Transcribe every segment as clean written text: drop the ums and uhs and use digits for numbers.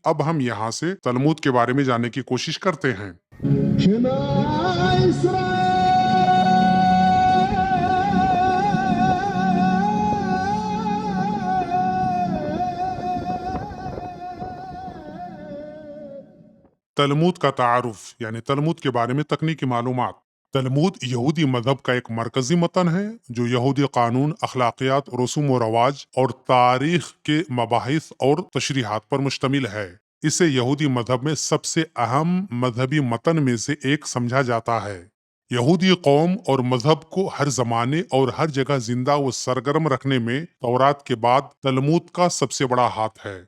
اب ہم یہاں سے تلمود کے بارے میں جاننے کی کوشش کرتے ہیں۔ تلمود کا تعارف یعنی تلمود کے بارے میں تکنیکی معلومات۔ تلمود یہودی مذہب کا ایک مرکزی متن ہے جو یہودی قانون، اخلاقیات، رسوم و رواج اور تاریخ کے مباحث اور تشریحات پر مشتمل ہے۔ اسے یہودی مذہب میں سب سے اہم مذہبی متن میں سے ایک سمجھا جاتا ہے۔ یہودی قوم اور مذہب کو ہر زمانے اور ہر جگہ زندہ و سرگرم رکھنے میں تورات کے بعد تلمود کا سب سے بڑا ہاتھ ہے۔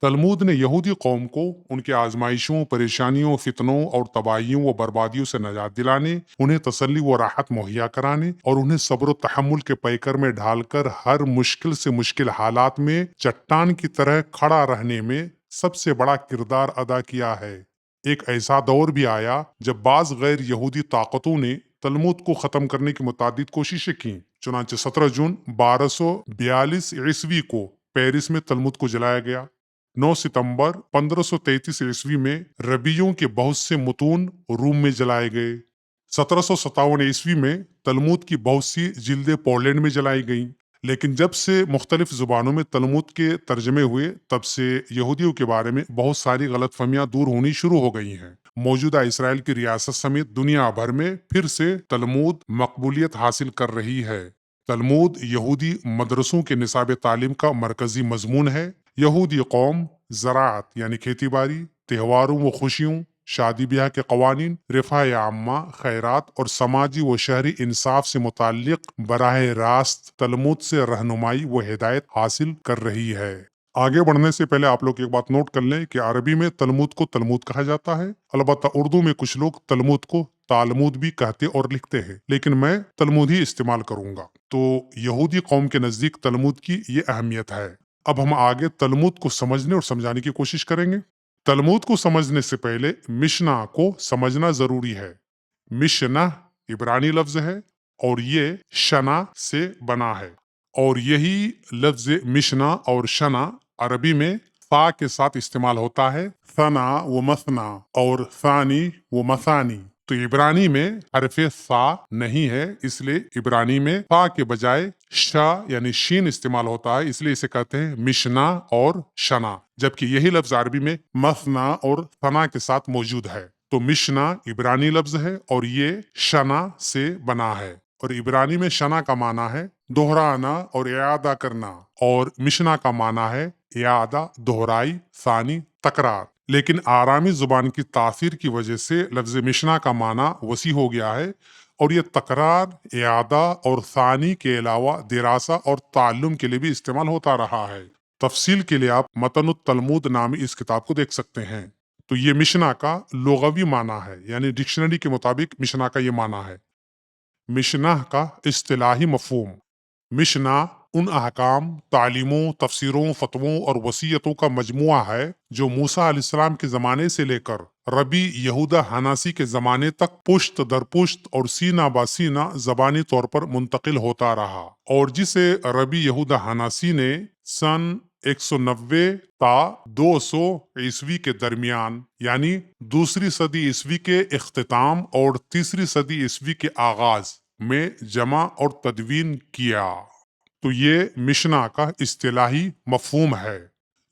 تلمود نے یہودی قوم کو ان کے آزمائشوں، پریشانیوں، فتنوں اور تباہیوں و بربادیوں سے نجات دلانے، انہیں تسلی و راحت مہیا کرانے اور انہیں صبر و تحمل کے پیکر میں ڈھال کر ہر مشکل سے مشکل حالات میں چٹان کی طرح کھڑا رہنے میں سب سے بڑا کردار ادا کیا ہے۔ ایک ایسا دور بھی آیا جب بعض غیر یہودی طاقتوں نے تلمود کو ختم کرنے کی متعدد کوششیں کیں۔ چنانچہ 17 جون 1242 عیسوی کو پیرس میں تلمود کو جلایا گیا۔ 9 ستمبر 1533 عیسوی میں ربیوں کے بہت سے متون روم میں جلائے گئے۔ 1757 عیسوی میں تلمود کی بہت سی جلدیں پولینڈ میں جلائی گئیں۔ لیکن جب سے مختلف زبانوں میں تلمود کے ترجمے ہوئے تب سے یہودیوں کے بارے میں بہت ساری غلط فہمیاں دور ہونی شروع ہو گئی ہیں۔ موجودہ اسرائیل کی ریاست سمیت دنیا بھر میں پھر سے تلمود مقبولیت حاصل کر رہی ہے۔ تلمود یہودی مدرسوں کے نصاب تعلیم کا مرکزی مضمون ہے۔ یہودی قوم زراعت یعنی کھیتی باڑی، تہواروں و خوشیوں، شادی بیاہ کے قوانین، رفاہ عامہ، خیرات اور سماجی و شہری انصاف سے متعلق براہ راست تلمود سے رہنمائی و ہدایت حاصل کر رہی ہے۔ آگے بڑھنے سے پہلے آپ لوگ ایک بات نوٹ کر لیں کہ عربی میں تلمود کو تلمود کہا جاتا ہے، البتہ اردو میں کچھ لوگ تلمود کو تالمود بھی کہتے اور لکھتے ہیں، لیکن میں تلمود ہی استعمال کروں گا۔ تو یہودی قوم کے نزدیک تلمود کی یہ اہمیت ہے۔ اب ہم آگے تلمود کو سمجھنے اور سمجھانے کی کوشش کریں گے۔ تلمود کو سمجھنے سے پہلے مشنا کو سمجھنا ضروری ہے۔ مشنا عبرانی لفظ ہے اور یہ شنا سے بنا ہے، اور یہی لفظ مشنا اور شنا عربی میں فا کے ساتھ استعمال ہوتا ہے، ثنا و مثنا اور ثانی و مثانی۔ تو عبرانی میں حرف فا نہیں ہے، اس لیے عبرانی میں فا کے بجائے شا یعنی شین استعمال ہوتا ہے، اس لیے اسے کہتے ہیں مشنا اور شنا، جبکہ یہی لفظ عربی میں مثنا اور ثنا کے ساتھ موجود ہے۔ تو مشنا عبرانی لفظ ہے اور یہ شنا سے بنا ہے، اور عبرانی میں شنا کا معنی ہے دہرانا اور اعادہ کرنا، اور مشنا کا معنی ہے اعادہ، دہرائی، ثانی، تکرار۔ لیکن آرامی زبان کی تاثیر کی وجہ سے لفظ مشنا کا معنی وسیع ہو گیا ہے، اور یہ تکرار، اعادہ اور ثانی کے علاوہ دراسہ اور تعلم کے لیے بھی استعمال ہوتا رہا ہے۔ تفصیل کے لیے آپ متن التلمود نامی اس کتاب کو دیکھ سکتے ہیں۔ تو یہ مشنا کا لغوی معنی ہے، یعنی ڈکشنری کے مطابق مشنا کا یہ معنی ہے۔ مشنا کا اصطلاحی مفہوم: مشنا ان احکام، تعلیموں، تفسیروں، فتووں اور وصیتوں کا مجموعہ ہے جو موسیٰ علیہ السلام کے زمانے سے لے کر ربی یہودا حناسی کے زمانے تک پشت در پشت اور سینہ با سینہ زبانی طور پر منتقل ہوتا رہا، اور جسے ربی یہودا حناسی نے سن 190 تا 200 عیسوی کے درمیان، یعنی دوسری صدی عیسوی کے اختتام اور تیسری صدی عیسوی کے آغاز میں جمع اور تدوین کیا۔ تو یہ مشنا کا اصطلاحی مفہوم ہے۔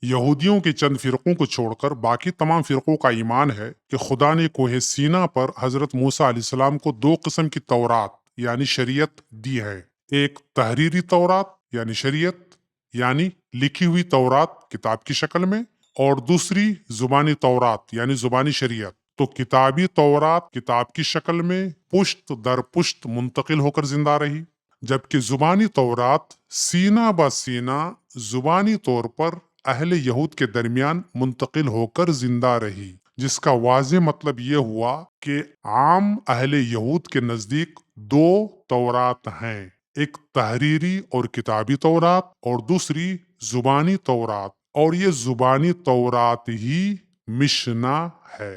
یہودیوں کے چند فرقوں کو چھوڑ کر باقی تمام فرقوں کا ایمان ہے کہ خدا نے کوہ سینا پر حضرت موسیٰ علیہ السلام کو 2 قسم کی تورات یعنی شریعت دی ہے، ایک تحریری تورات یعنی شریعت یعنی لکھی ہوئی تورات کتاب کی شکل میں، اور دوسری زبانی تورات یعنی زبانی شریعت۔ تو کتابی تورات کتاب کی شکل میں پشت در پشت منتقل ہو کر زندہ رہی، جبکہ زبانی تورات سینہ با سینہ زبانی طور پر اہل یہود کے درمیان منتقل ہو کر زندہ رہی، جس کا واضح مطلب یہ ہوا کہ عام اہل یہود کے نزدیک 2 تورات ہیں، ایک تحریری اور کتابی تورات اور دوسری زبانی تورات، اور یہ زبانی تورات ہی مشنا ہے۔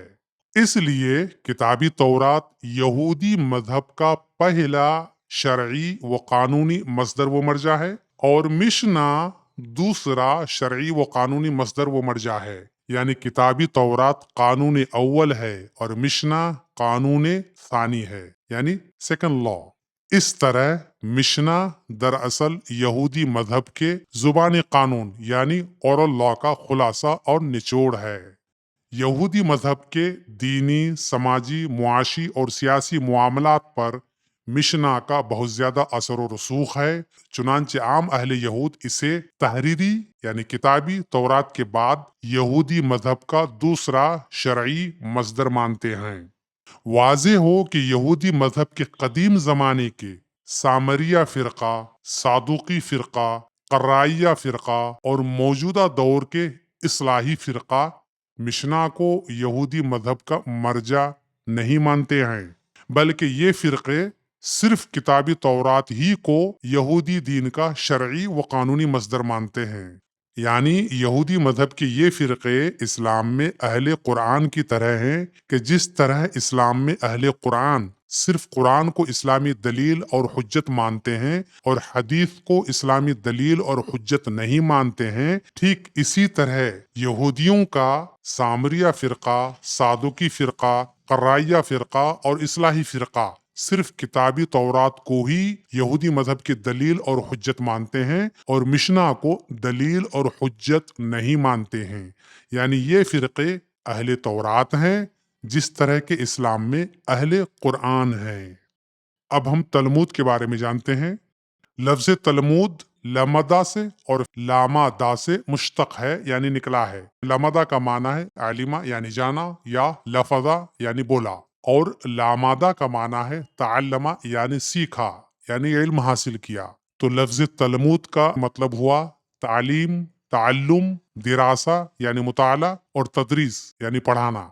اس لیے کتابی تورات یہودی مذہب کا پہلا شرعی و قانونی مصدر و مرجع ہے، اور مشنا دوسرا شرعی و قانونی مصدر و مرجع ہے، یعنی کتابی تورات قانون اول ہے اور مشنا قانون ثانی ہے، یعنی سیکنڈ لا۔ اس طرح مشنا دراصل یہودی مذہب کے زبانی قانون یعنی اورل لا کا خلاصہ اور نچوڑ ہے۔ یہودی مذہب کے دینی، سماجی، معاشی اور سیاسی معاملات پر مشنا کا بہت زیادہ اثر و رسوخ ہے، چنانچہ عام اہل یہود اسے تحریری یعنی کتابی تورات کے بعد یہودی مذہب کا دوسرا شرعی مصدر مانتے ہیں۔ واضح ہو کہ یہودی مذہب کے قدیم زمانے کے سامریہ فرقہ، صادوقی فرقہ، قرائیہ فرقہ اور موجودہ دور کے اصلاحی فرقہ مشنا کو یہودی مذہب کا مرجع نہیں مانتے ہیں، بلکہ یہ فرقے صرف کتابی تورات ہی کو یہودی دین کا شرعی و قانونی مصدر مانتے ہیں۔ یعنی یہودی مذہب کے یہ فرقے اسلام میں اہل قرآن کی طرح ہیں کہ جس طرح اسلام میں اہل قرآن صرف قرآن کو اسلامی دلیل اور حجت مانتے ہیں اور حدیث کو اسلامی دلیل اور حجت نہیں مانتے ہیں، ٹھیک اسی طرح یہودیوں کا سامریہ فرقہ، صادوقی فرقہ، قرائیہ فرقہ اور اصلاحی فرقہ صرف کتابی تورات کو ہی یہودی مذہب کی دلیل اور حجت مانتے ہیں اور مشنا کو دلیل اور حجت نہیں مانتے ہیں۔ یعنی یہ فرقے اہل تورات ہیں جس طرح کے اسلام میں اہل قرآن ہیں۔ اب ہم تلمود کے بارے میں جانتے ہیں۔ لفظ تلمود لمدہ سے اور لامادہ سے مشتق ہے یعنی نکلا ہے۔ لمدہ کا معنی ہے علمہ یعنی جانا یا لفظہ یعنی بولا، اور لامادہ کا معنی ہے تعلمہ یعنی سیکھا یعنی علم حاصل کیا۔ تو لفظ تلمود کا مطلب ہوا تعلیم، تعلم، دراسہ یعنی مطالعہ اور تدریس یعنی پڑھانا۔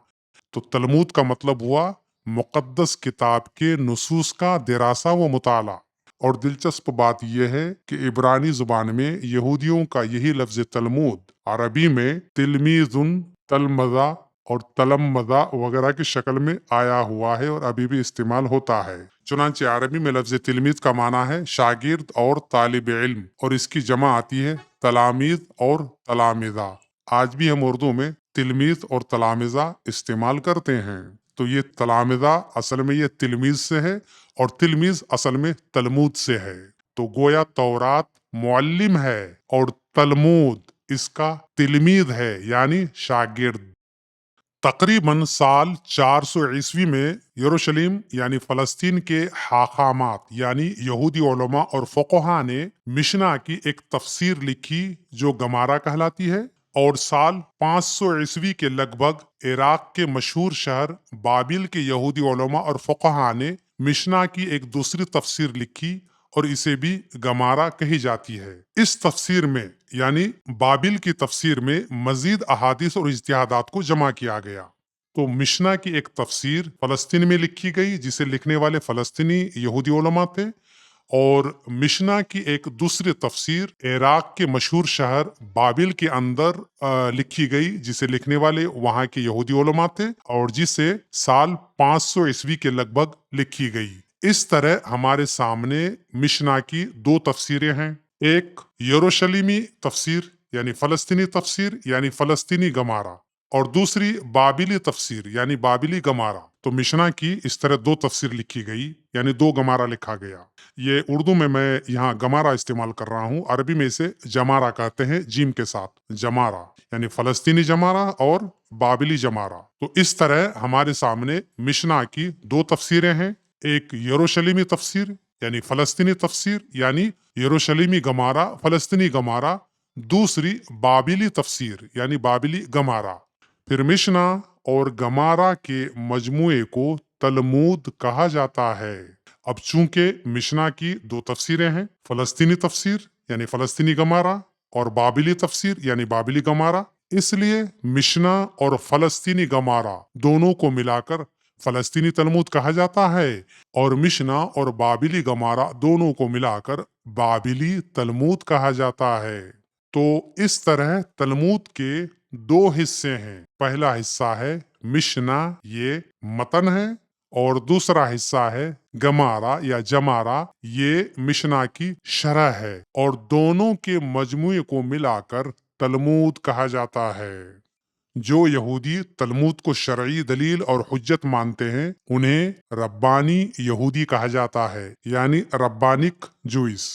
تو تلمود کا مطلب ہوا مقدس کتاب کے نصوص کا دراسہ و مطالعہ۔ اور دلچسپ بات یہ ہے کہ عبرانی زبان میں یہودیوں کا یہی لفظ تلمود عربی میں تلمیذن، تلمذہ اور تلمذہ وغیرہ کی شکل میں آیا ہوا ہے اور ابھی بھی استعمال ہوتا ہے۔ چنانچہ عربی میں لفظ تلمیذ کا معنی ہے شاگرد اور طالب علم، اور اس کی جمع آتی ہے تلامیذ اور تلامذہ۔ آج بھی ہم اردو میں تلمیذ اور تلامذہ استعمال کرتے ہیں۔ تو یہ تلامذہ اصل میں یہ تلمیذ سے ہے اور تلمیذ اصل میں تلمود سے ہے۔ تو گویا تورات معلم ہے اور تلمود اس کا تلمیذ ہے یعنی شاگرد۔ تقریباً سال 400 عیسوی میں یروشلم یعنی فلسطین کے حاکمات یعنی یہودی علماء اور فقہا نے مشنا کی ایک تفسیر لکھی جو گمارا کہلاتی ہے، اور سال 500 عیسوی کے لگ بھگ عراق کے مشہور شہر بابل کے یہودی علماء اور فقہا نے مشنا کی ایک دوسری تفسیر لکھی اور اسے بھی گمارا کہی جاتی ہے۔ اس تفسیر میں یعنی بابل کی تفسیر میں مزید احادیث اور اجتہادات کو جمع کیا گیا۔ تو مشنا کی ایک تفسیر فلسطین میں لکھی گئی جسے لکھنے والے فلسطینی یہودی علماء تھے، اور مشنا کی ایک دوسری تفسیر عراق کے مشہور شہر بابل کے اندر لکھی گئی جسے لکھنے والے وہاں کے یہودی علماء تھے اور جسے سال 500 عیسوی کے لگ بھگ لکھی گئی۔ اس طرح ہمارے سامنے مشنا کی دو تفسیریں ہیں، ایک یروشلیمی تفسیر یعنی فلسطینی تفسیر یعنی فلسطینی گمارا، اور دوسری بابلی تفسیر یعنی بابلی گمارا۔ تو مشنا کی اس طرح دو تفسیر لکھی گئی یعنی دو گمارا لکھا گیا۔ یہ اردو میں یہاں گمارا استعمال کر رہا ہوں، عربی میں اسے جمارا کہتے ہیں جیم کے ساتھ، جمارا یعنی فلسطینی جمارا اور بابلی جمارا۔ تو اس طرح ہمارے سامنے مشنا کی دو تفسیریں ہیں، ایک یروشلیمی تفسیر یعنی فلسطینی تفسیر یعنی یروشلیمی گمارا، فلسطینی گمارا، دوسری بابلی تفسیر یعنی بابلی گمارا۔ پھر مشنا اور گمارا کے مجموعے کو تلمود کہا جاتا ہے۔ اب چونکہ مشنا کی دو تفسیریں ہیں، فلسطینی تفسیر یعنی فلسطینی گمارا اور بابلی تفسیر یعنی بابلی گمارا، اس لیے مشنا اور فلسطینی گمارا دونوں کو ملا کر فلسطینی تلمود کہا جاتا ہے، اور مشنا اور بابلی گمارا دونوں کو ملا کر بابلی تلمود کہا جاتا ہے۔ تو اس طرح تلمود کے دو حصے ہیں، پہلا حصہ ہے مشنا، یہ متن ہے، اور دوسرا حصہ ہے گمارا یا جمارا، یہ مشنا کی شرح ہے، اور دونوں کے مجموعے کو ملا کر تلمود کہا جاتا ہے۔ جو یہودی تلمود کو شرعی دلیل اور حجت مانتے ہیں انہیں ربانی یہودی کہا جاتا ہے، یعنی ربانک جوئس۔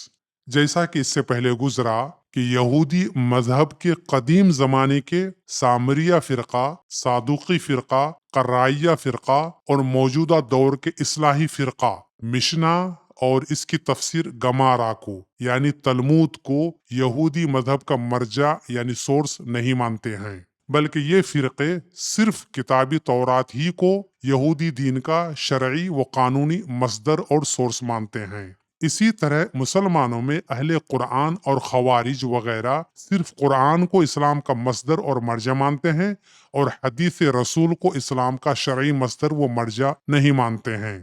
جیسا کہ اس سے پہلے گزرا کہ یہودی مذہب کے قدیم زمانے کے سامریہ فرقہ، صادوقی فرقہ، قرائیہ فرقہ اور موجودہ دور کے اصلاحی فرقہ مشنا اور اس کی تفسیر گمارا کو یعنی تلمود کو یہودی مذہب کا مرجع یعنی سورس نہیں مانتے ہیں، بلکہ یہ فرقے صرف کتابی تورات ہی کو یہودی دین کا شرعی و قانونی مصدر اور سورس مانتے ہیں۔ اسی طرح مسلمانوں میں اہل قرآن اور خوارج وغیرہ صرف قرآن کو اسلام کا مصدر اور مرجع مانتے ہیں اور حدیث رسول کو اسلام کا شرعی مصدر و مرجع نہیں مانتے ہیں۔